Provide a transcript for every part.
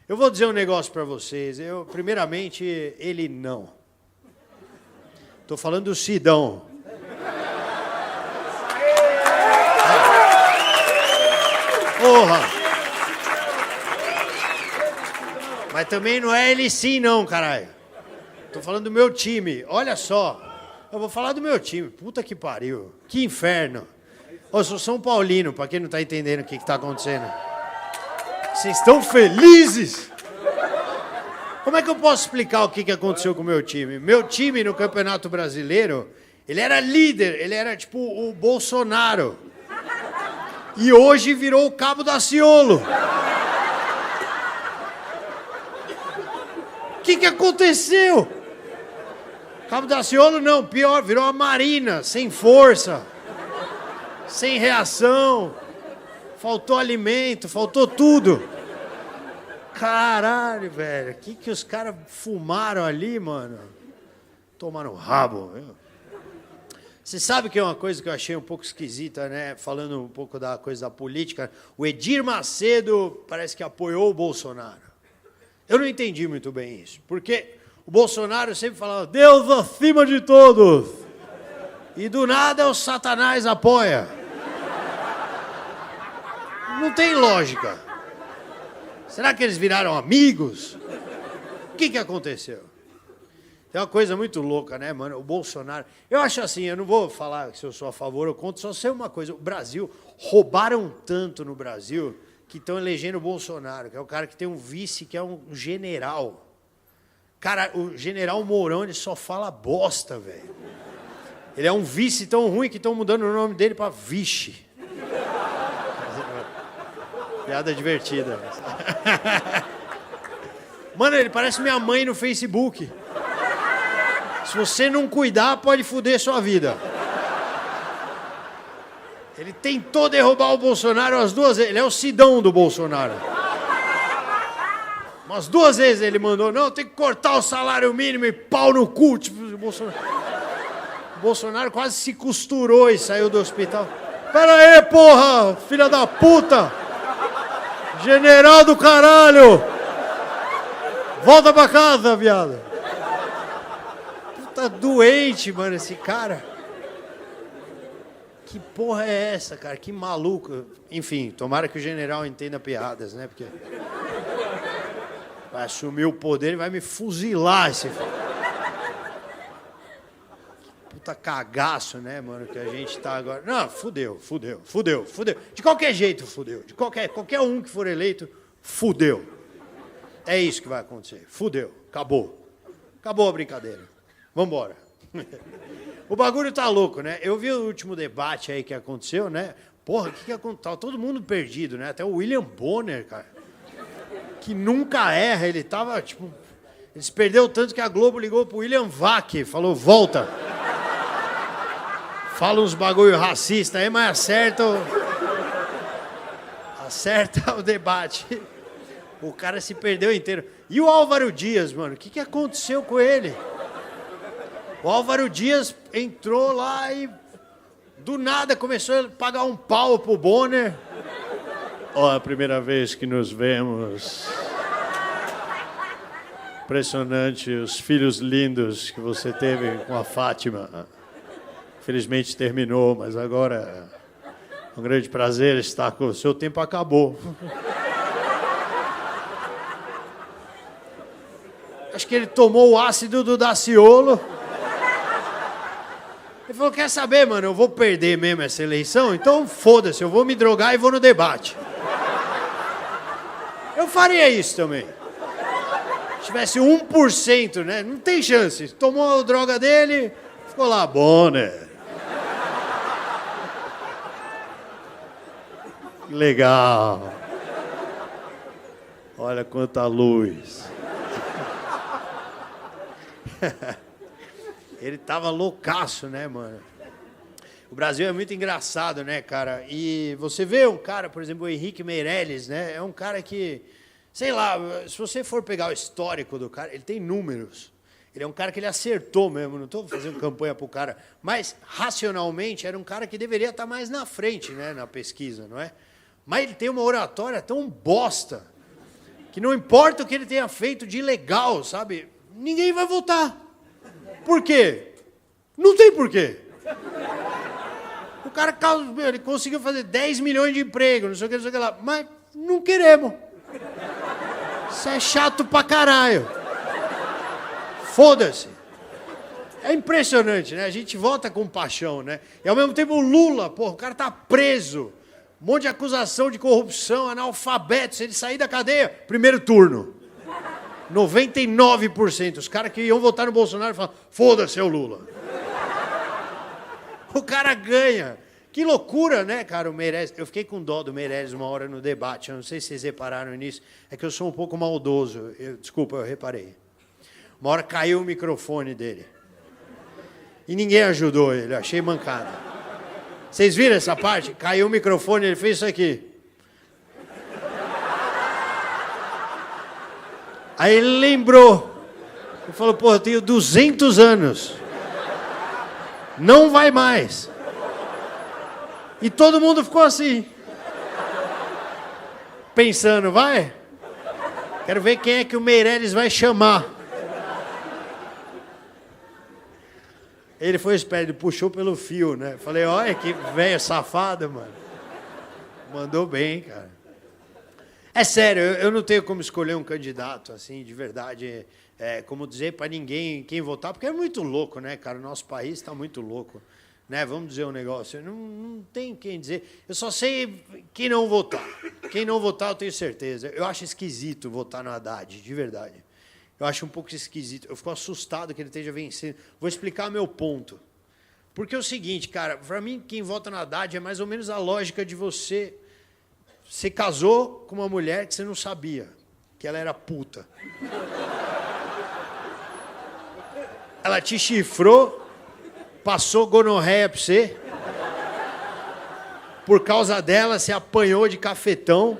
Eu vou dizer um negócio para vocês. Primeiramente, ele não. Estou falando do Sidão. Porra! Mas também não é ele sim, não, caralho. Tô falando do meu time. Olha só. Eu vou falar do meu time. Puta que pariu. Que inferno. Eu sou São Paulino, pra quem não tá entendendo o que tá acontecendo. Vocês estão felizes? Como é que eu posso explicar o que aconteceu com o meu time? Meu time no Campeonato Brasileiro, ele era líder. Ele era tipo o Bolsonaro. E hoje virou o Cabo Daciolo. O que aconteceu? Cabo Daciolo não, pior, virou a Marina, sem força, sem reação, faltou alimento, faltou tudo. Caralho, velho, o que os caras fumaram ali, mano? Tomaram rabo, viu? Você sabe que é uma coisa que eu achei um pouco esquisita, né? Falando um pouco da coisa da política. O Edir Macedo parece que apoiou o Bolsonaro. Eu não entendi muito bem isso. Porque o Bolsonaro sempre falava, Deus acima de todos. E do nada o Satanás apoia. Não tem lógica. Será que eles viraram amigos? O que aconteceu? Tem uma coisa muito louca, né, mano? O Bolsonaro... Eu acho assim, eu não vou falar se eu sou a favor ou contra, só sei uma coisa. O Brasil, roubaram tanto no Brasil que estão elegendo o Bolsonaro, que é o cara que tem um vice, que é um general. Cara, o general Mourão, ele só fala bosta, velho. Ele é um vice tão ruim que estão mudando o nome dele para Vixe. Piada divertida. Mano, ele parece minha mãe no Facebook. Se você não cuidar, pode foder sua vida. Ele tentou derrubar o Bolsonaro as duas vezes. Ele é o Sidão do Bolsonaro. Umas duas vezes ele mandou, não, tem que cortar o salário mínimo e pau no cu. Tipo, o Bolsonaro quase se costurou e saiu do hospital. Pera aí, porra, filha da puta. General do caralho. Volta pra casa, viado. Tá doente, mano, esse cara. Que porra é essa, cara? Que maluco. Enfim, tomara que o general entenda piadas, né? Porque vai assumir o poder e vai me fuzilar esse... Puta cagaço, né, mano, que a gente tá agora... Não, fudeu. De qualquer jeito, fudeu. De qualquer um que for eleito, fudeu. É isso que vai acontecer. Fudeu. Acabou. Acabou a brincadeira. Vambora. O bagulho tá louco, né? Eu vi o último debate aí que aconteceu, né? Porra, o que aconteceu? Tava todo mundo perdido, né? Até o William Bonner, cara. Que nunca erra, ele tava, tipo... Ele se perdeu tanto que a Globo ligou pro William Vac, falou, volta. Fala uns bagulho racista aí, mas acerta o debate. O cara se perdeu inteiro. E o Álvaro Dias, mano? O que aconteceu com ele? O Álvaro Dias entrou lá e do nada começou a pagar um pau pro Bonner. Ó, a primeira vez que nos vemos. Impressionante os filhos lindos que você teve com a Fátima. Felizmente terminou, mas agora é um grande prazer estar com o seu tempo acabou. Acho que ele tomou o ácido do Daciolo. Ele falou, quer saber, mano, eu vou perder mesmo essa eleição, então foda-se, eu vou me drogar e vou no debate. Eu faria isso também. Se tivesse 1%, né, não tem chance. Tomou a droga dele, ficou lá, Bonner. Legal. Olha quanta luz. Ele tava loucaço, né, mano? O Brasil é muito engraçado, né, cara? E você vê um cara, por exemplo, o Henrique Meirelles, né? É um cara que, sei lá, se você for pegar o histórico do cara, ele tem números. Ele é um cara que ele acertou mesmo, não estou fazendo campanha pro cara, mas racionalmente era um cara que deveria estar mais na frente, né, na pesquisa, não é? Mas ele tem uma oratória tão bosta que não importa o que ele tenha feito de ilegal, sabe? Ninguém vai votar. Por quê? Não tem porquê. O cara ele conseguiu fazer 10 milhões de empregos, não sei o que lá, mas não queremos. Isso é chato pra caralho. Foda-se. É impressionante, né? A gente vota com paixão, né? E ao mesmo tempo o Lula, porra, o cara tá preso. Um monte de acusação de corrupção, analfabeto. Se ele sair da cadeia, primeiro turno. 99%. Os caras que iam votar no Bolsonaro falam, foda-se, é o Lula. O cara ganha. Que loucura, né, cara, o Meirelles. Eu fiquei com dó do Meirelles uma hora no debate. Eu não sei se vocês repararam nisso. É que eu sou um pouco maldoso. Desculpa, eu reparei. Uma hora caiu o microfone dele. E ninguém ajudou ele. Achei mancada. Vocês viram essa parte? Caiu o microfone, ele fez isso aqui. Aí ele lembrou. Ele falou, pô, eu tenho 200 anos. Não vai mais. E todo mundo ficou assim. Pensando, vai? Quero ver quem é que o Meirelles vai chamar. Ele foi esperto, ele puxou pelo fio, né? Falei, olha que velho safado, mano. Mandou bem, cara. É sério, eu não tenho como escolher um candidato, assim, de verdade. Como dizer para ninguém quem votar, porque é muito louco, né, cara? O nosso país está muito louco. Né? Vamos dizer um negócio. Não tem quem dizer. Eu só sei quem não votar. Quem não votar, eu tenho certeza. Eu acho esquisito votar no Haddad, de verdade. Eu acho um pouco esquisito. Eu fico assustado que ele esteja vencendo. Vou explicar meu ponto. Porque é o seguinte, cara, para mim, quem vota no Haddad é mais ou menos a lógica de você... Você casou com uma mulher que você não sabia, que ela era puta. Ela te chifrou, passou gonorreia pra você. Por causa dela, você apanhou de cafetão.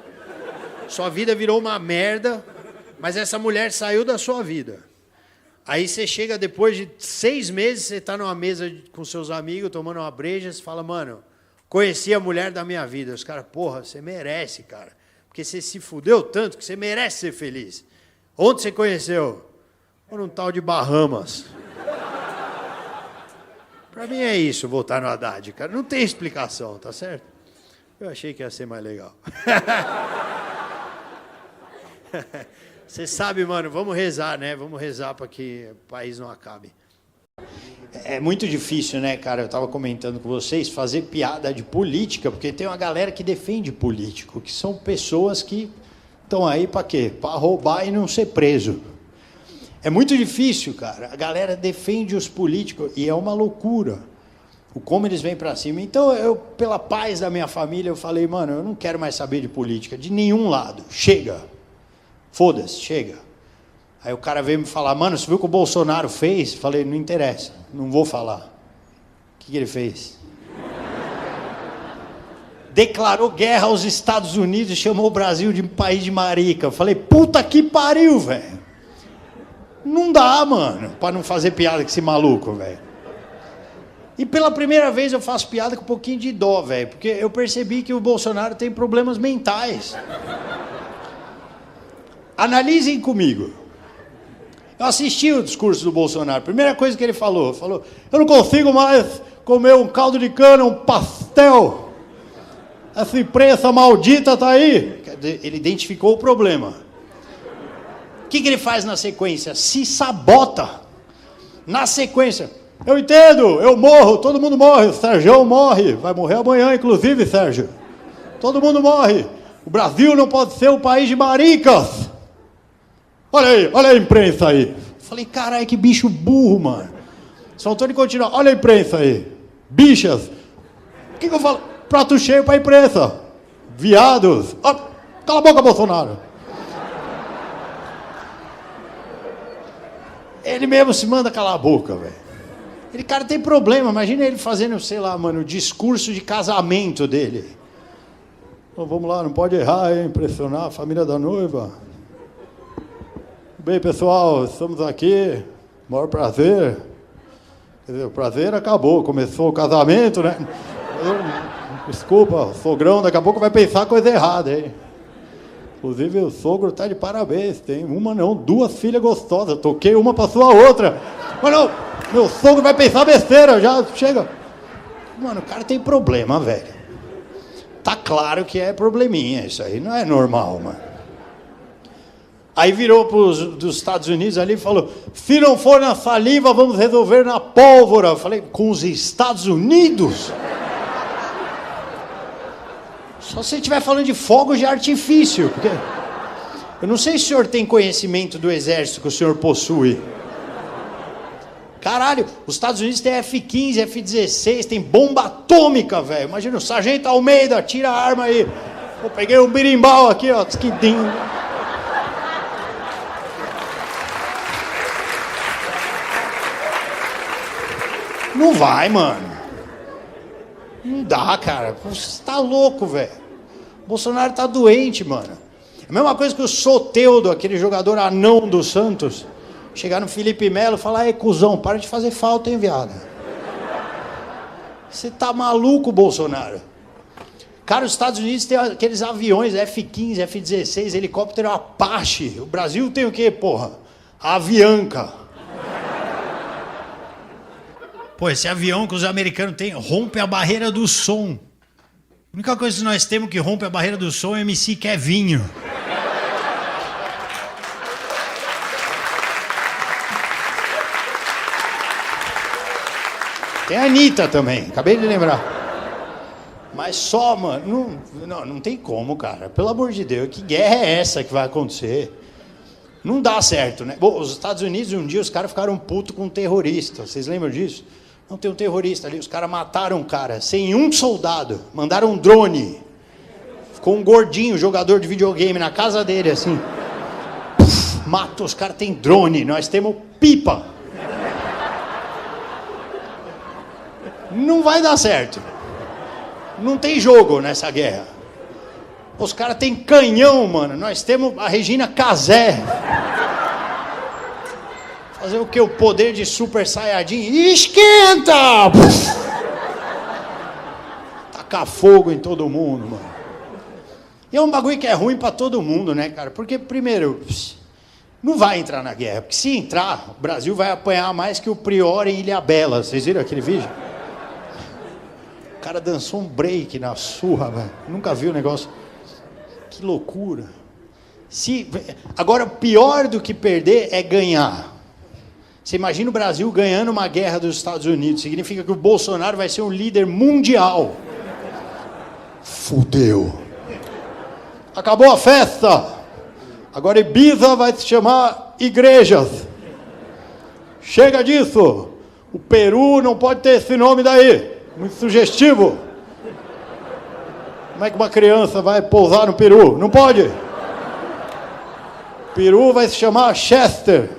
Sua vida virou uma merda. Mas essa mulher saiu da sua vida. Aí você chega depois de 6 meses, você está numa mesa com seus amigos, tomando uma breja, você fala, mano, conheci a mulher da minha vida. Os caras, porra, você merece, cara. Porque você se fudeu tanto que você merece ser feliz. Onde você conheceu? Num tal de Bahamas. Pra mim é isso, voltar no Haddad, cara. Não tem explicação, tá certo? Eu achei que ia ser mais legal. Você sabe, mano, vamos rezar, né? Vamos rezar para que o país não acabe. É muito difícil, né, cara? Eu estava comentando com vocês, fazer piada de política, porque tem uma galera que defende político, que são pessoas que estão aí para quê? Para roubar e não ser preso. É muito difícil, cara. A galera defende os políticos e é uma loucura. O como eles vêm para cima. Então, eu, pela paz da minha família, eu falei, mano, eu não quero mais saber de política, de nenhum lado. Chega. Foda-se, chega. Aí o cara veio me falar, mano, você viu o que o Bolsonaro fez? Falei, não interessa, não vou falar. O que ele fez? Declarou guerra aos Estados Unidos e chamou o Brasil de país de marica. Eu falei, puta que pariu, velho. Não dá, mano, pra não fazer piada com esse maluco, velho. E pela primeira vez eu faço piada com um pouquinho de dó, velho, porque eu percebi que o Bolsonaro tem problemas mentais. Analisem comigo. Eu assisti o discurso do Bolsonaro. Primeira coisa que ele falou, eu não consigo mais comer um caldo de cana, um pastel. Essa imprensa maldita tá aí. Ele identificou o problema. O que ele faz na sequência? Se sabota. Na sequência, eu entendo, eu morro, todo mundo morre. O Sérgio morre, vai morrer amanhã, inclusive, Sérgio. Todo mundo morre. O Brasil não pode ser um país de maricas. Olha a imprensa aí. Falei, caralho, que bicho burro, mano. Só faltou ele continuar. Olha a imprensa aí. Bichas. O que eu falo? Prato cheio pra imprensa. Viados. Oh, cala a boca, Bolsonaro. Ele mesmo se manda calar a boca, velho. Ele, cara, tem problema. Imagina ele fazendo, sei lá, mano, o discurso de casamento dele. Oh, vamos lá, não pode errar, hein? Impressionar a família da noiva. Bem, pessoal, estamos aqui, maior prazer. Quer dizer, o prazer acabou, começou o casamento, né? Desculpa, o sogrão daqui a pouco vai pensar coisa errada, hein? Inclusive, o sogro tá de parabéns. Tem uma não, 2 filhas gostosas. Toquei uma pra sua outra. Mas não, meu sogro vai pensar besteira, já chega. Mano, o cara tem problema, velho. Tá claro que é probleminha, isso aí não é normal, mano. Aí virou dos Estados Unidos ali e falou, se não for na saliva, vamos resolver na pólvora. Eu falei, com os Estados Unidos? Só se você estiver falando de fogos de artifício. Porque eu não sei se o senhor tem conhecimento do exército que o senhor possui. Caralho, os Estados Unidos tem F-15, F-16, tem bomba atômica, velho. Imagina, o sargento Almeida, tira a arma aí. Eu peguei um birimbau aqui, ó. Não vai, mano. Não dá, cara. Você tá louco, velho. O Bolsonaro tá doente, mano. É a mesma coisa que o Soteldo, aquele jogador anão do Santos, chegar no Felipe Melo e falar, ei, cuzão, para de fazer falta, hein, viado. Você tá maluco, Bolsonaro? Cara, os Estados Unidos tem aqueles aviões F-15, F-16, helicóptero Apache. O Brasil tem o quê, porra? A Avianca. Pô, esse avião que os americanos têm rompe a barreira do som. A única coisa que nós temos que rompe a barreira do som é o MC Kevinho. Tem a Anitta também, acabei de lembrar. Mas só, mano, não tem como, cara. Pelo amor de Deus, que guerra é essa que vai acontecer? Não dá certo, né? Bom, os Estados Unidos, um dia, os caras ficaram putos com um terrorista. Vocês lembram disso? Não, tem um terrorista ali, os caras mataram um cara, sem um soldado, mandaram um drone. Ficou um gordinho, jogador de videogame, na casa dele, assim. Matou, os caras têm drone, nós temos pipa. Não vai dar certo. Não tem jogo nessa guerra. Os caras têm canhão, mano, nós temos a Regina Casé. Fazer o que? O poder de Super Saiyajin? Esquenta! Tacar fogo em todo mundo, mano. E é um bagulho que é ruim pra todo mundo, né, cara? Porque, primeiro, não vai entrar na guerra. Porque se entrar, o Brasil vai apanhar mais que o Prior em Ilhabela. Vocês viram aquele vídeo? O cara dançou um break na surra, velho. Nunca vi o negócio. Que loucura. Agora, pior do que perder é ganhar. Você imagina o Brasil ganhando uma guerra dos Estados Unidos. Significa que o Bolsonaro vai ser um líder mundial. Fudeu. Acabou a festa. Agora Ibiza vai se chamar Igrejas. Chega disso. O Peru não pode ter esse nome daí. Muito sugestivo. Como é que uma criança vai pousar no Peru? Não pode. O Peru vai se chamar Chester.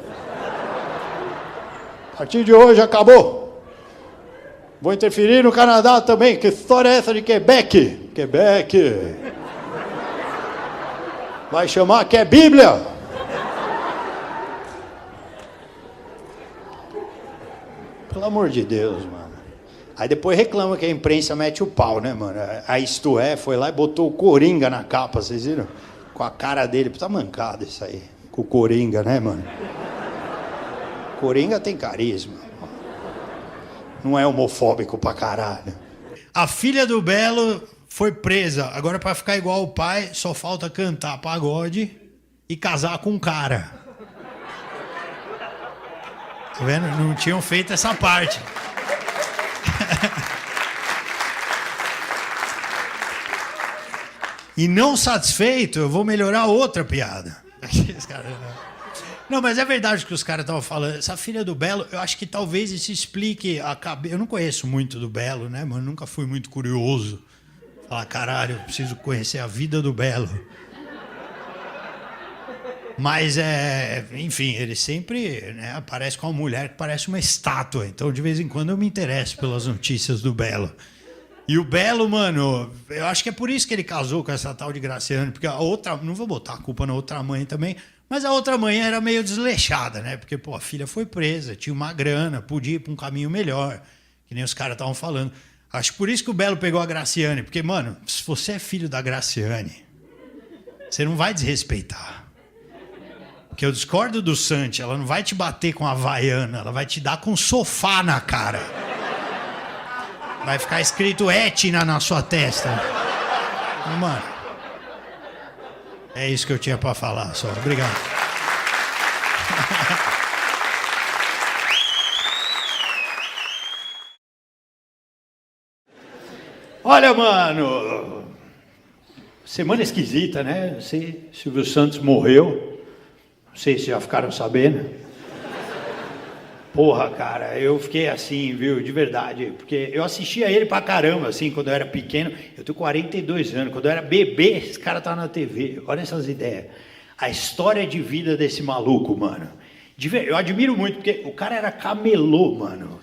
A partir de hoje acabou. Vou interferir no Canadá também. Que história é essa de Quebec? Quebec. Vai chamar que é Bíblia. Pelo amor de Deus, mano. Aí depois reclama que a imprensa mete o pau, né, mano? A Isto É foi lá e botou o Coringa na capa, vocês viram? Com a cara dele. Tá mancado isso aí. Com o Coringa, né, mano? Coringa tem carisma. Não é homofóbico pra caralho. A filha do Belo foi presa. Agora, pra ficar igual o pai, só falta cantar pagode e casar com um cara. Tá vendo? Não tinham feito essa parte. E não satisfeito, eu vou melhorar outra piada. Não, mas é verdade que os caras estavam falando. Essa filha do Belo, eu acho que talvez isso explique a cabeça. Eu não conheço muito do Belo, né, mano? Nunca fui muito curioso. Falar, caralho, eu preciso conhecer a vida do Belo. Mas, enfim, ele sempre, né, aparece com uma mulher que parece uma estátua. Então, de vez em quando, eu me interesso pelas notícias do Belo. E o Belo, mano, eu acho que é por isso que ele casou com essa tal de Graciane. Porque a outra, não vou botar a culpa na outra mãe também, mas a outra mãe era meio desleixada, né? Porque, pô, a filha foi presa, tinha uma grana, podia ir para um caminho melhor, que nem os caras estavam falando. Acho por isso que o Belo pegou a Graciane. Porque, mano, se você é filho da Graciane, Você não vai desrespeitar. Porque eu discordo do Santi, ela não vai te bater com a havaiana, ela vai te dar com um sofá na cara. Vai ficar escrito Etna na sua testa. Mano, é isso que eu tinha pra falar só. Obrigado. Olha, mano, semana esquisita, né? Não sei, Silvio Santos morreu. Não sei se já ficaram sabendo. Porra, cara, eu fiquei assim, viu, de verdade. Porque eu assistia ele pra caramba, assim, quando eu era pequeno. Eu tenho 42 anos. Quando eu era bebê, esse cara tava na TV. Olha essas ideias. A história de vida desse maluco, mano. Eu admiro muito, porque o cara era camelô, mano.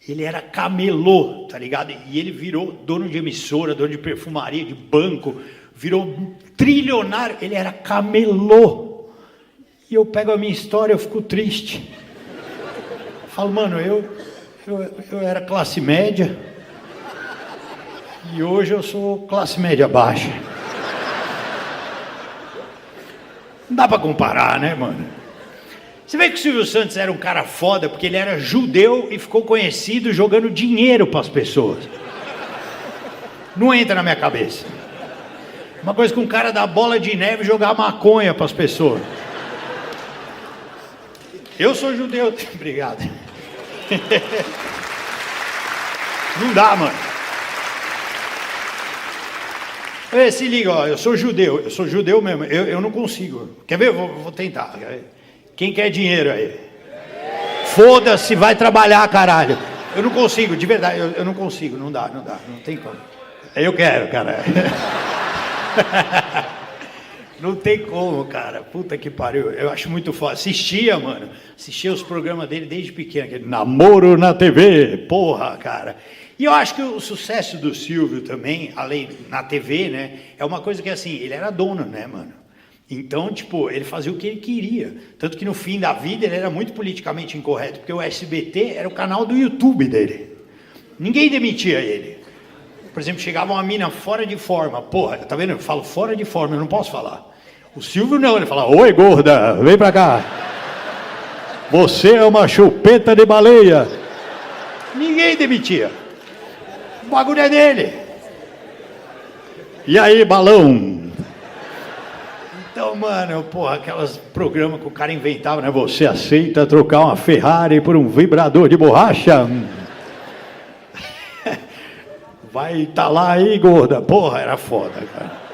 Ele era camelô, tá ligado? E ele virou dono de emissora, dono de perfumaria, de banco, virou trilionário. Ele era camelô. E eu pego a minha história, eu fico triste. Falo, mano, eu era classe média e hoje eu sou classe média baixa. Não dá pra comparar, né, mano? Você vê que o Silvio Santos era um cara foda porque ele era judeu e ficou conhecido jogando dinheiro pras pessoas. Não entra na minha cabeça. Uma coisa que um cara da Bola de Neve jogar maconha pras pessoas. Eu sou judeu. Obrigado. Não dá, mano. Se liga, ó, eu sou judeu mesmo, eu não consigo. Quer ver? Vou tentar. Quem quer dinheiro aí? Foda-se, vai trabalhar, caralho. Eu não consigo, de verdade, eu não consigo, não dá, não tem como. Eu quero, caralho. Não tem como, cara. Puta que pariu. Eu acho muito foda. Assistia, mano. Assistia os programas dele desde pequeno. Aquele Namoro na TV. Porra, cara. E eu acho que o sucesso do Silvio também, além na TV, né? É uma coisa que, assim, ele era dono, né, mano? Então, tipo, ele fazia o que ele queria. Tanto que no fim da vida ele era muito politicamente incorreto. Porque o SBT era o canal do YouTube dele. Ninguém demitia ele. Por exemplo, chegava uma mina fora de forma. Porra, tá vendo? Eu falo fora de forma, eu não posso falar. O Silvio não, ele fala, oi gorda, vem pra cá. Você é uma chupeta de baleia. Ninguém demitia. O bagulho é dele. E aí, balão? Então, mano, porra, aqueles programas que o cara inventava, né? Você aceita trocar uma Ferrari por um vibrador de borracha? Vai tá lá aí, gorda. Porra, era foda, cara.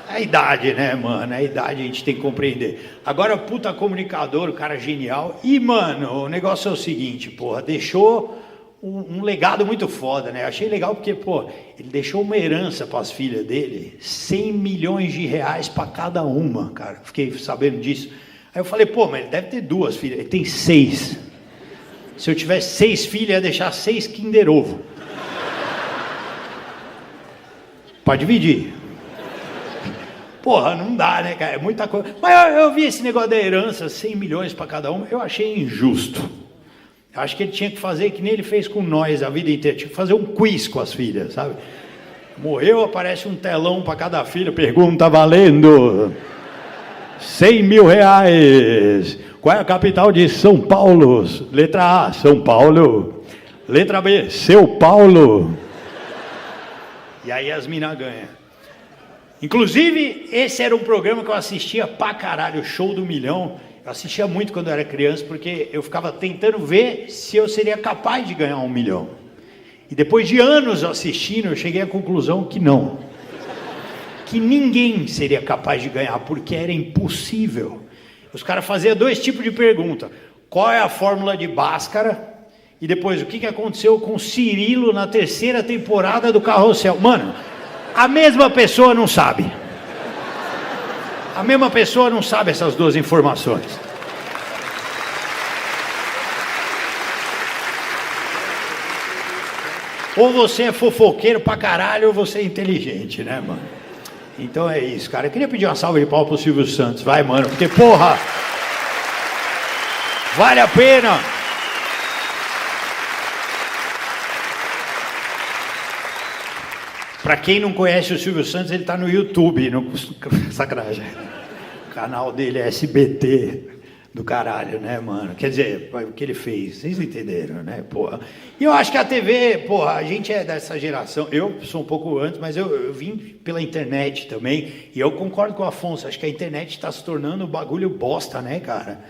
É a idade, né, mano? É a idade, a gente tem que compreender. Agora, puta comunicador, o cara genial. E, mano, o negócio é o seguinte, porra, deixou um legado muito foda, né? Achei legal porque, pô, ele deixou uma herança para as filhas dele, 100 milhões de reais para cada uma, cara. Fiquei sabendo disso. Aí eu falei, pô, mas ele deve ter 2 filhas. Ele tem 6. Se eu tivesse 6 filhas, ia deixar 6 Kinder Ovo. Pode dividir. Porra, não dá, né, cara? É muita coisa. Mas eu vi esse negócio da herança, 100 milhões para cada um, eu achei injusto. Eu acho que ele tinha que fazer que nem ele fez com nós a vida inteira. Tinha que fazer um quiz com as filhas, sabe? Morreu, aparece um telão para cada filha. Pergunta valendo 100 mil reais. Qual é a capital de São Paulo? Letra A, São Paulo. Letra B, Seu Paulo. E aí as minas ganham. Inclusive, esse era um programa que eu assistia pra caralho, Show do Milhão. Eu assistia muito quando eu era criança, porque eu ficava tentando ver se eu seria capaz de ganhar 1 milhão. E depois de anos assistindo, eu cheguei à conclusão que não. Que ninguém seria capaz de ganhar, porque era impossível. Os caras faziam 2 tipos de pergunta. Qual é a fórmula de Bhaskara? E depois, o que aconteceu com Cirilo na 3ª temporada do Carrossel? Mano, a mesma pessoa não sabe. A mesma pessoa não sabe essas 2 informações. Ou você é fofoqueiro pra caralho, ou você é inteligente, né, mano? Então é isso, cara. Eu queria pedir uma salva de palmas pro Silvio Santos. Vai, mano, porque, porra, vale a pena. Para quem não conhece o Silvio Santos, ele está no YouTube. Sacanagem. canal dele é SBT do caralho, né, mano? Quer dizer, o que ele fez, vocês entenderam, né, porra? E eu acho que a TV, porra, a gente é dessa geração, eu sou um pouco antes, mas eu vim pela internet também, e eu concordo com o Afonso, acho que a internet está se tornando um bagulho bosta, né, cara?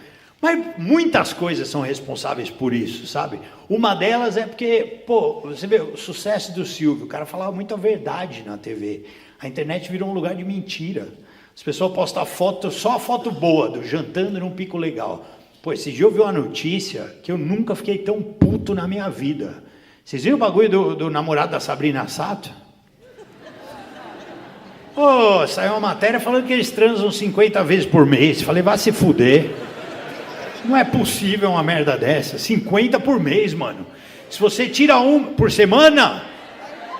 Mas muitas coisas são responsáveis por isso, sabe? Uma delas é porque, pô, você vê o sucesso do Silvio, o cara falava muita verdade na TV. A internet virou um lugar de mentira. As pessoas postam foto, só foto boa, do jantando num pico legal. Pô, esse dia eu vi uma notícia que eu nunca fiquei tão puto na minha vida. Vocês viram o bagulho do namorado da Sabrina Sato? Pô, saiu uma matéria falando que eles transam 50 vezes por mês. Falei, vai se fuder. Não é possível uma merda dessa. 50 por mês, mano. Se você tira um por semana,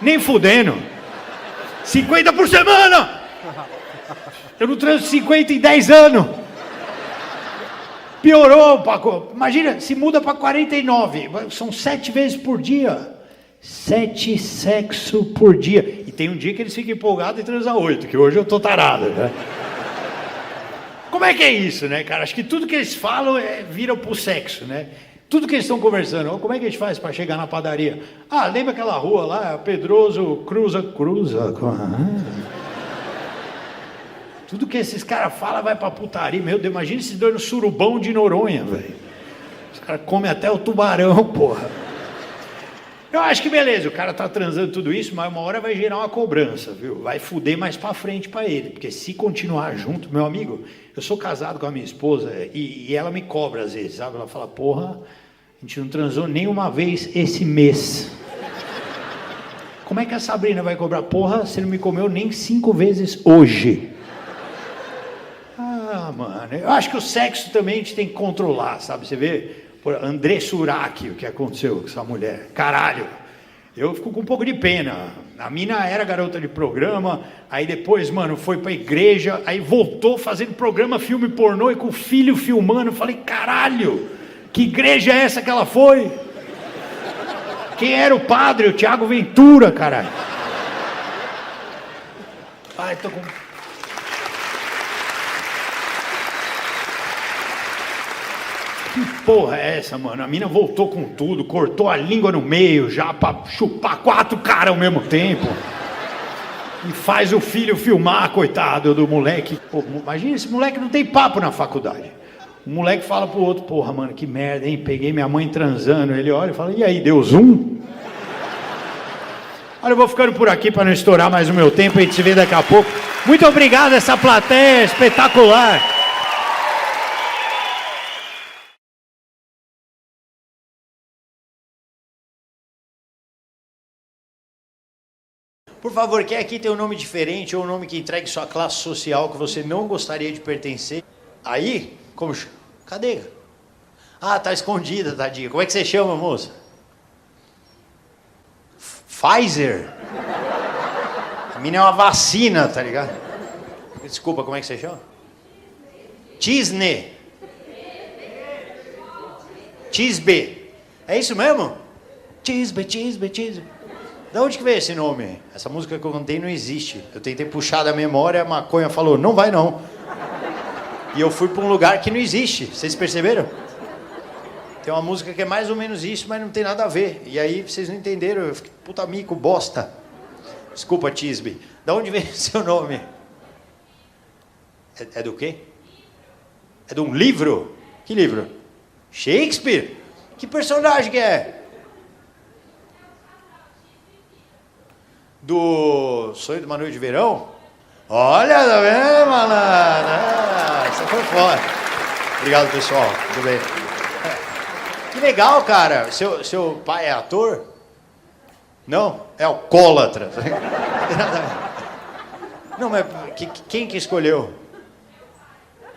nem fudendo. 50 por semana! Eu não transo 50 em 10 anos. Piorou, Paco. Imagina, se muda para 49. São 7 vezes por dia. 7 sexo por dia. E tem um dia que eles ficam empolgados e transam 8, que hoje eu tô tarado, né? Como é que é isso, né, cara? Acho que tudo que eles falam vira pro sexo, né? Tudo que eles estão conversando, como é que a gente faz para chegar na padaria? Ah, lembra aquela rua lá, Pedroso, cruza. Tudo que esses caras falam vai pra putaria. Meu Deus, imagina esses dois no surubão de Noronha, velho. Os caras comem até o tubarão, porra. Eu acho que beleza, o cara tá transando tudo isso, mas uma hora vai gerar uma cobrança, viu? Vai fuder mais pra frente pra ele, porque se continuar junto, meu amigo, eu sou casado com a minha esposa e ela me cobra às vezes, sabe? Ela fala, porra, a gente não transou nenhuma vez esse mês. Como é que a Sabrina vai cobrar? Porra, você não me comeu nem 5 vezes hoje. Ah, mano, eu acho que o sexo também a gente tem que controlar, sabe? Você vê... André Surak, o que aconteceu com essa mulher? Caralho, eu fico com um pouco de pena. A mina era garota de programa, aí depois, mano, foi pra igreja, aí voltou fazendo programa, filme pornô e com o filho filmando. Eu falei, caralho, que igreja é essa que ela foi? Quem era o padre? O Tiago Ventura, caralho. Ai, tô com... Que porra é essa, mano? A mina voltou com tudo, cortou a língua no meio já pra chupar 4 caras ao mesmo tempo. E faz o filho filmar, coitado do moleque. Pô, imagina, esse moleque não tem papo na faculdade. O moleque fala pro outro, porra, mano, que merda, hein? Peguei minha mãe transando. Ele olha e fala, e aí, deu zoom? Olha, eu vou ficando por aqui para não estourar mais o meu tempo. A gente se vê daqui a pouco. Muito obrigado, essa plateia espetacular. Por favor, quem aqui tem um nome diferente ou um nome que entregue sua classe social que você não gostaria de pertencer? Aí? Como? Cadê? Ah, tá escondida, tadinha. Como é que você chama, moça? Pfizer? A mina é uma vacina, tá ligado? Desculpa, como é que você chama? Tisne. Tisbe. É isso mesmo? Tisbe. De onde que veio esse nome? Essa música que eu cantei não existe. Eu tentei puxar da memória, a maconha falou, não vai não. E eu fui para um lugar que não existe. Vocês perceberam? Tem uma música que é mais ou menos isso, mas não tem nada a ver. E aí vocês não entenderam. Eu fiquei, puta mico, bosta. Desculpa, Tisbe. De onde veio seu nome? É do quê? É de um livro? Que livro? Shakespeare? Que personagem que é? Do Sonho de uma Noite de Verão? Olha, tá vendo, malandro? Essa foi foda. Obrigado, pessoal. Tudo bem. Que legal, cara. Seu pai é ator? Não? É alcoólatra. Não, mas quem que escolheu?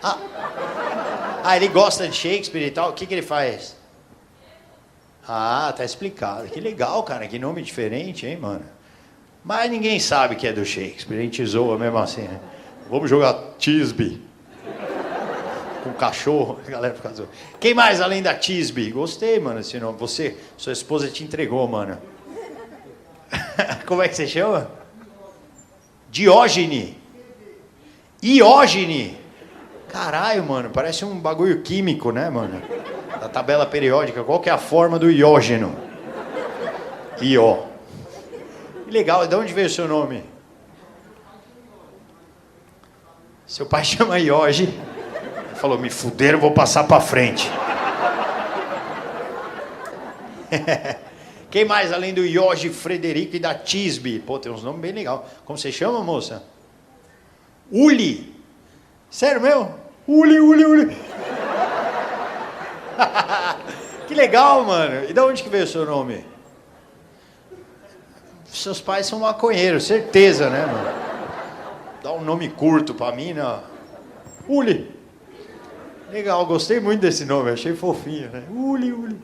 Ah, ele gosta de Shakespeare e tal. O que ele faz? Ah, tá explicado. Que legal, cara. Que nome diferente, hein, mano? Mas ninguém sabe que é do Shakespeare, a gente zoa mesmo assim, né? Vamos jogar Tisbe com cachorro, a galera fica zoando. Quem mais além da Tisbe? Gostei, mano, esse nome. Você, sua esposa te entregou, mano. Como é que você chama? Diógene. Iógene. Caralho, mano, parece um bagulho químico, né, mano? Da tabela periódica. Qual que é a forma do iógeno? Ió. Que legal, de onde veio o seu nome? Seu pai chama Ioge. Ele falou, me fuderam, vou passar pra frente. Quem mais, além do Ioge, Frederico e da Tisbe? Pô, tem uns nomes bem legais. Como você chama, moça? Uli. Sério mesmo? Uli. Que legal, mano. E de onde que veio o seu nome? Seus pais são maconheiros, certeza, né, mano? Dá um nome curto pra mim, né? Uli. Legal, gostei muito desse nome, achei fofinho, né? Uli.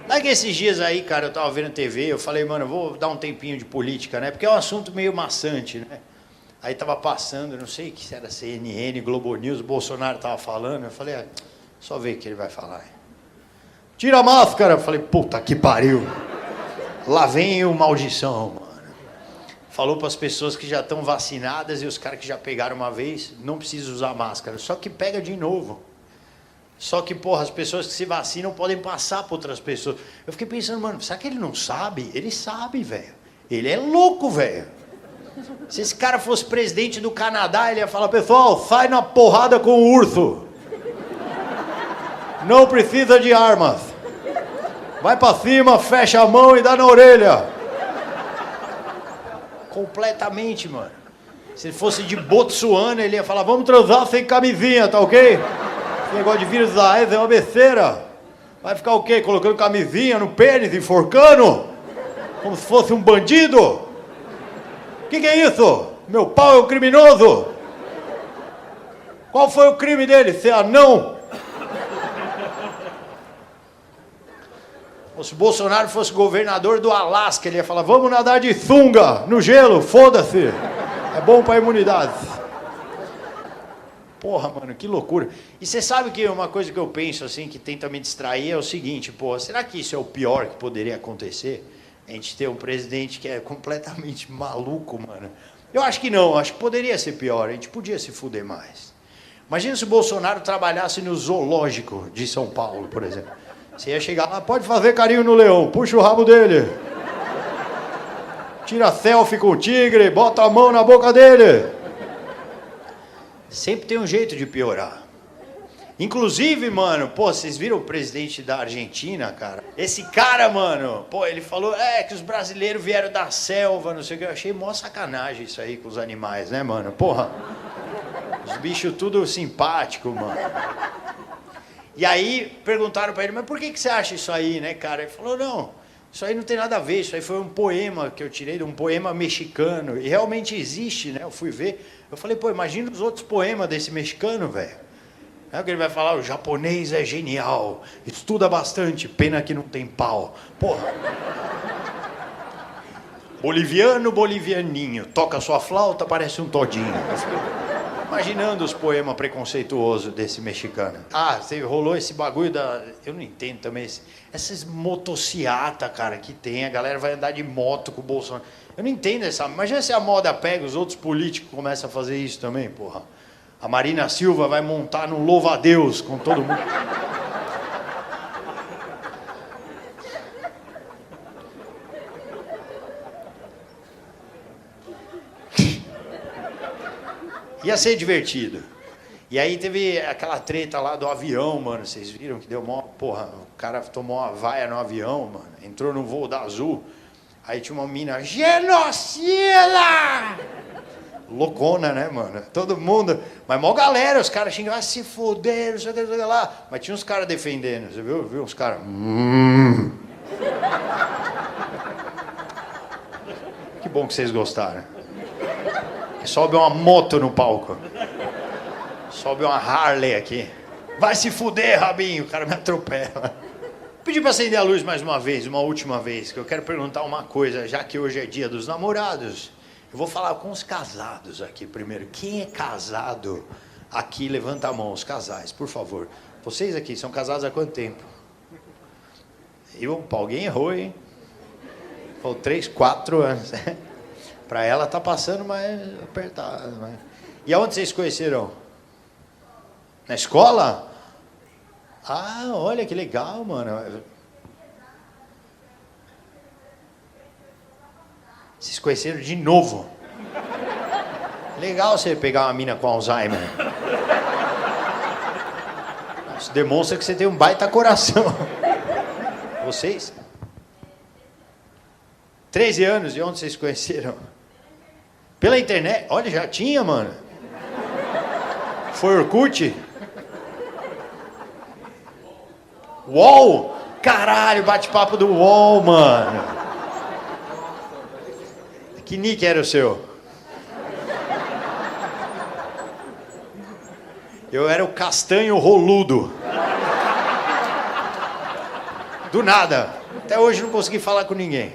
Daí que esses dias aí, cara, eu tava vendo TV, eu falei, mano, eu vou dar um tempinho de política, né? Porque é um assunto meio maçante, né? Aí tava passando, não sei se era CNN, Globo News, o Bolsonaro tava falando, eu falei, só ver o que ele vai falar. Tira a máscara! Eu falei, puta que pariu. Lá vem o maldição, mano. Falou para as pessoas que já estão vacinadas e os caras que já pegaram uma vez, não precisa usar máscara, só que pega de novo. Só que, porra, as pessoas que se vacinam podem passar para outras pessoas. Eu fiquei pensando, mano, será que ele não sabe? Ele sabe, velho. Ele é louco, velho. Se esse cara fosse presidente do Canadá, ele ia falar, pessoal, sai na porrada com o urso. Não precisa de armas. Vai pra cima, fecha a mão e dá na orelha. Completamente, mano. Se ele fosse de Botsuana, ele ia falar, vamos transar sem camisinha, tá ok? Esse negócio de vírus da AIDS é uma besteira. Vai ficar o quê? Colocando camisinha no pênis, enforcando? Como se fosse um bandido? O que é isso? Meu pau é um criminoso? Qual foi o crime dele? Ser anão? Se o Bolsonaro fosse governador do Alasca, ele ia falar, vamos nadar de sunga no gelo, foda-se. É bom pra imunidade. Porra, mano, que loucura. E você sabe que uma coisa que eu penso, assim, que tenta me distrair é o seguinte, porra, será que isso é o pior que poderia acontecer? A gente ter um presidente que é completamente maluco, mano. Eu acho que não, acho que poderia ser pior, a gente podia se fuder mais. Imagina se o Bolsonaro trabalhasse no zoológico de São Paulo, por exemplo. Você ia chegar lá, pode fazer carinho no leão, puxa o rabo dele. Tira selfie com o tigre, bota a mão na boca dele. Sempre tem um jeito de piorar. Inclusive, mano, pô, vocês viram o presidente da Argentina, cara? Esse cara, mano, pô, ele falou, que os brasileiros vieram da selva, não sei o que. Eu achei mó sacanagem isso aí com os animais, né, mano? Porra, os bichos tudo simpático, mano. E aí perguntaram pra ele, mas por que você acha isso aí, né, cara? Ele falou, não, isso aí não tem nada a ver, isso aí foi um poema que eu tirei de um poema mexicano. E realmente existe, né? Eu fui ver. Eu falei, pô, imagina os outros poemas desse mexicano, velho. É o que ele vai falar, o japonês é genial, estuda bastante, pena que não tem pau. Porra. Boliviano, bolivianinho, toca sua flauta, parece um todinho. Eu fiquei imaginando os poemas preconceituosos desse mexicano. Você rolou esse bagulho da... Eu não entendo também essas motociatas, cara, que tem. A galera vai andar de moto com o Bolsonaro. Eu não entendo essa... Imagina se a moda pega, os outros políticos começam a fazer isso também, porra. A Marina Silva vai montar no louva-a-Deus com todo mundo. Ia ser divertido. E aí teve aquela treta lá do avião, mano. Vocês viram que deu mó... Porra, o cara tomou uma vaia no avião, mano. Entrou no voo da Azul. Aí tinha uma mina... Genocida! Loucona, né, mano? Todo mundo... Mas mó galera, os caras xingam, se foder, não sei o que lá. Mas tinha uns caras defendendo, você viu? Viu uns caras... Que bom que vocês gostaram. Sobe uma moto no palco. Sobe uma Harley aqui. Vai se fuder, Rabinho. O cara me atropela. Pedi para acender a luz mais uma vez, uma última vez, que eu quero perguntar uma coisa, já que hoje é dia dos namorados. Eu vou falar com os casados aqui primeiro. Quem é casado aqui, levanta a mão, os casais, por favor. Vocês aqui são casados há quanto tempo? Alguém errou, hein? Falou 3, 4 anos. Para ela tá passando mais apertado. Mas... E aonde vocês se conheceram? Na escola? Ah, olha que legal, mano. Vocês conheceram de novo. Legal você pegar uma mina com Alzheimer. Isso demonstra que você tem um baita coração. Vocês? 13 anos, e onde vocês se conheceram? Pela internet? Olha, já tinha, mano. Foi Orkut? UOL? Caralho, bate-papo do UOL, mano. Que nick era o seu? Eu era o Castanho Roludo. Do nada. Até hoje não consegui falar com ninguém.